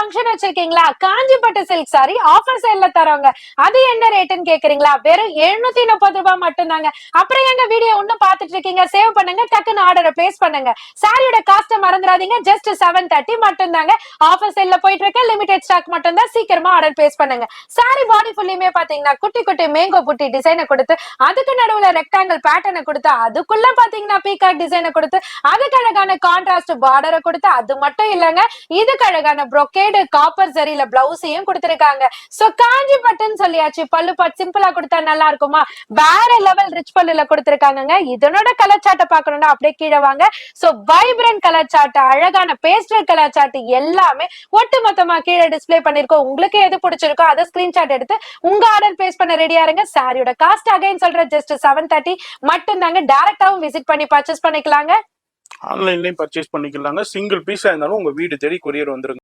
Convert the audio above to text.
Function வச்சிருக்கீங்களா? காஞ்சிபட்டு silk sorry offer சேல்ல தரோங்க. அது என்ன ரேட்னு கேக்குறீங்களா? வெறும் 730 ரூபாய் மட்டும் தாங்க. அப்புறம் எங்க வீடியோ இன்னும் பாத்துட்டு இருக்கீங்க? சேவ் பண்ணுங்க, டக்குன்னு ஆர்டரை பிளேஸ் பண்ணுங்க. சாரியோட காஸ்ட் மறந்துடாதீங்க. ஜஸ்ட் 730 மட்டும் தாங்க. ஆஃபர் சேல்ல போயிட்டு இருக்க லிமிடெட் ஸ்டாக் மட்டும் தான். சீக்கிரமா ஆர்டர் பிளேஸ் பண்ணுங்க. சாரி பாடி ஃபுல்லுமே பாத்தீங்கன்னா குட்டி குட்டி மேங்கோ புட்டி டிசைனை கொடுத்து, அதுக்கு நடுவுல ரெக்டாங்கிள் பேட்டர்னை கொடுத்து, அதுக்குள்ள பாத்தீங்கன்னா பீகாக் டிசைனை கொடுத்து, அதுக்கு அழகான கான்ட்ராஸ்ட் பார்டரை கொடுத்து, அது மட்டும் இல்லங்க, இதுக்கு அழகான brocade காப்பர் ஜரியில பிளவுஸையும் கொடுத்திருக்காங்க. சோ காஞ்சிபட்டுன்னு சொல்லியாச்சு, பல்லு பாட் சிம்பிளா கொடுத்தா நல்லா இருக்குமா? வேற லெவல் ரிச் பல்லுல கொடுத்திருக்காங்க. இதனோட கலர் சார்ட்டை பார்க்கணும்னா அப்படியே கீழே வாங்க. சோ வைப்ரண்ட் கலர் சார்ட், அழகான பேஸ்டல் கலர் சார்ட் எல்லாமே ஒட்டு மொத்தமா கீழே டிஸ்ப்ளே பண்ணிருக்கோம். உங்களுக்கு எது பிடிச்சிருக்கோ அதை ஸ்கிரீன்ஷாட் எடுத்து உங்க ஆர்டர் பிளேஸ் பண்ண ரெடியா இருங்க. சாரியோட காஸ்ட் அகைன் சொல்ற ஜஸ்ட் 730 மட்டும் தாங்க. டைரக்டாவும் விசிட் பண்ணி பர்ச்சேஸ் பண்ணிக்கலாங்க. ஆன்லைன்லயும் பர்ச்சேஸ் பண்ணிக்கலாங்க. சிங்கிள் பீஸா இருந்தாலும் உங்க வீடு தேடி கொரியர் வந்துருங்க.